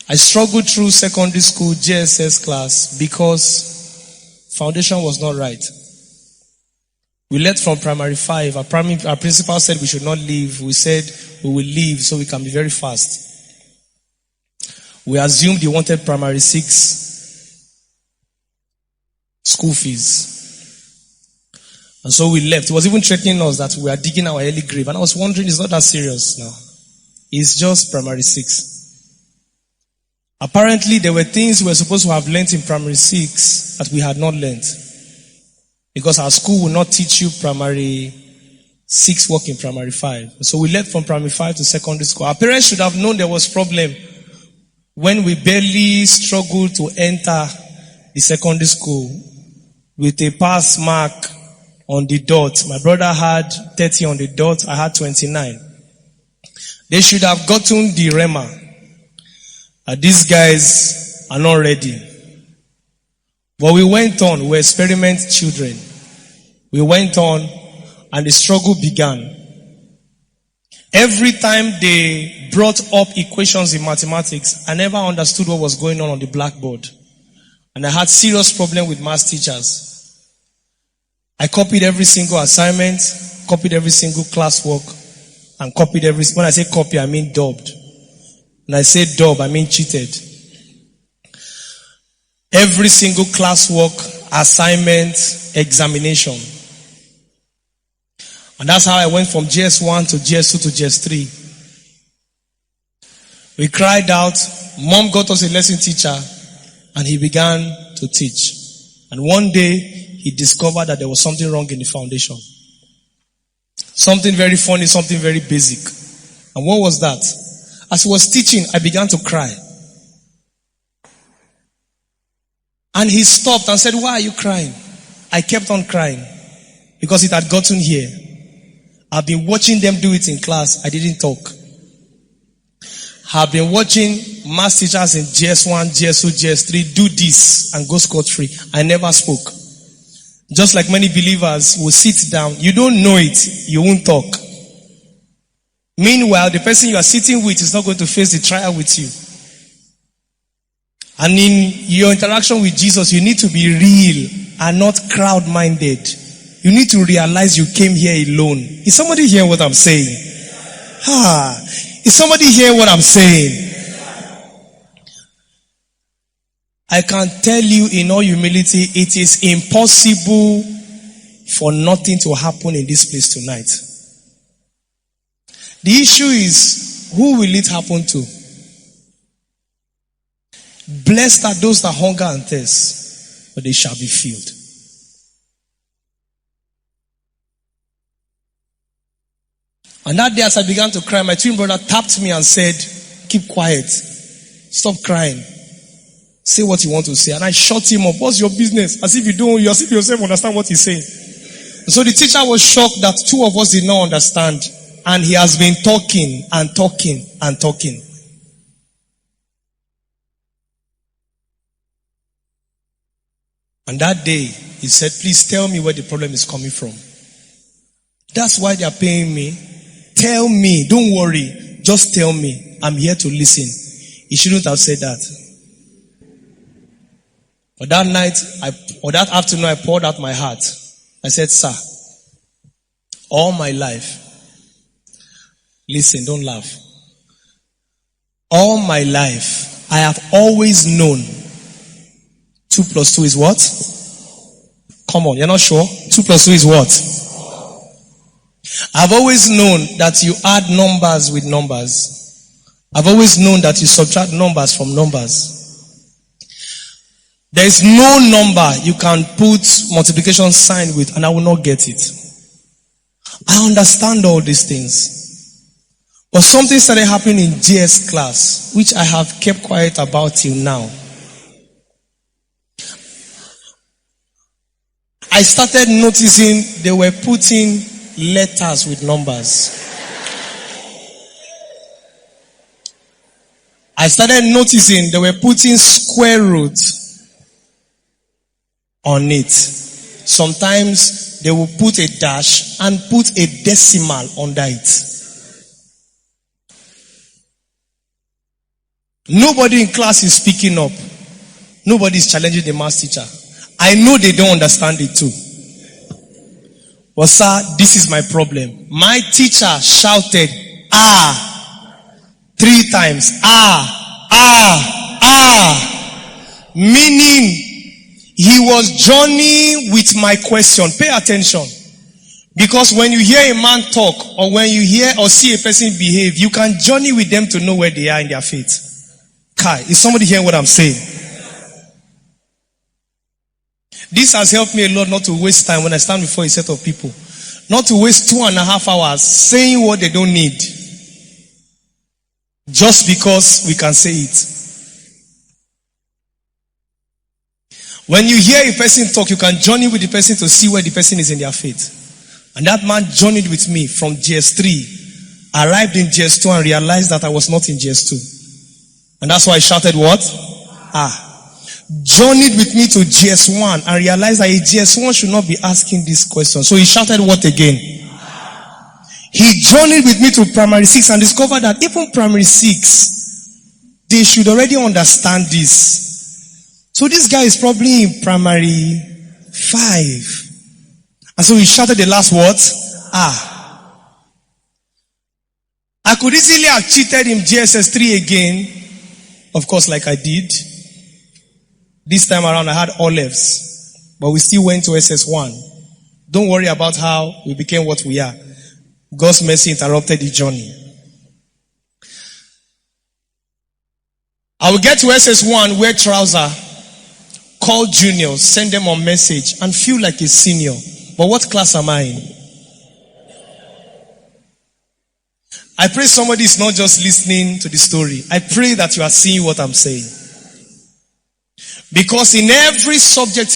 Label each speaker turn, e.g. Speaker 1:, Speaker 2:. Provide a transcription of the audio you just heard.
Speaker 1: I struggled through secondary school JSS class because foundation was not right. We left from primary 5. Our principal said we should not leave. We said we will leave so we can be very fast. We assumed he wanted primary 6 school fees. And so we left. He was even threatening us that we are digging our early grave. And I was wondering, it's not that serious now. It's just primary 6. Apparently, there were things we were supposed to have learnt in primary 6 that we had not learnt. Because our school will not teach you primary 6 work in primary 5. So we left from primary 5 to secondary school. Our parents should have known there was problem when we barely struggled to enter the secondary school with a pass mark on the dot. My brother had 30 on the dot. I had 29. They should have gotten the rema. These guys are not ready. But we went on. We were experiment children. We went on and the struggle began. Every time they brought up equations in mathematics, I never understood what was going on the blackboard. And I had serious problem with math teachers. I copied every single assignment, copied every single classwork, and copied when I say copy, I mean dubbed. When I say dub, I mean cheated. Every single classwork, assignment, examination. And that's how I went from GS1 to GS2 to GS3. We cried out, Mom got us a lesson teacher, and he began to teach. And one day, he discovered that there was something wrong in the foundation. Something very funny, something very basic. And what was that? As he was teaching, I began to cry. And he stopped and said, "Why are you crying?" I kept on crying because it had gotten here. I've been watching them do it in class. I didn't talk. I've been watching math teachers in GS1, GS2, GS3 do this and go scot-free. I never spoke. Just like many believers will sit down. You don't know it. You won't talk. Meanwhile, the person you are sitting with is not going to face the trial with you. And in your interaction with Jesus, you need to be real and not crowd-minded. You need to realize you came here alone. Is somebody hear what I'm saying? Is somebody hear what I'm saying? I can tell you in all humility, it is impossible for nothing to happen in this place tonight. The issue is, who will it happen to? Blessed are those that hunger and thirst, but they shall be filled. And that day as I began to cry, my twin brother tapped me and said, "Keep quiet. Stop crying. Say what you want to say." And I shut him up. "What's your business?" As if you yourself understand what he's saying. So the teacher was shocked that two of us did not understand. And he has been talking and talking and talking. And that day, he said, "Please tell me where the problem is coming from. That's why they are paying me. Tell me. Don't worry. Just tell me. I'm here to listen." He shouldn't have said that. But that night, that afternoon, I poured out my heart. I said, "Sir, all my life," listen, don't laugh. "All my life, I have always known 2 plus 2 is what? Come on, you're not sure? 2 plus 2 is what? I've always known that you add numbers with numbers. I've always known that you subtract numbers from numbers. There is no number you can put multiplication sign with and I will not get it. I understand all these things. But something started happening in GS class, which I have kept quiet about till now. I started noticing they were putting letters with numbers. I started noticing they were putting square root on it. Sometimes they will put a dash and put a decimal under it. Nobody in class is speaking up. Nobody is challenging the math teacher. I know they don't understand it too. But sir, this is my problem. My teacher shouted, 3 times. Meaning, he was journeying with my question. Pay attention. Because when you hear a man talk, or when you hear or see a person behave, you can journey with them to know where they are in their faith. Kai, is somebody hearing what I'm saying? This has helped me a lot not to waste time when I stand before a set of people. Not to waste 2.5 hours saying what they don't need. Just because we can say it. When you hear a person talk, you can journey with the person to see where the person is in their faith. And that man journeyed with me from GS3, arrived in GS2 and realized that I was not in GS2. And that's why I shouted what? Journeyed with me to GS1 and realized that a GS1 should not be asking this question. So he shouted what again? He journeyed with me to primary 6 and discovered that even primary 6, they should already understand this. So this guy is probably in primary 5. And so he shouted the last words, I could easily have cheated in JSS 3 again. Of course, like I did. This time around I had olives, but we still went to SS1. Don't worry about how we became what we are. God's mercy interrupted the journey. I will get to SS1, wear trouser, call juniors, send them a message, and feel like a senior. But what class am I in? I pray somebody is not just listening to the story. I pray that you are seeing what I'm saying. Because in every subject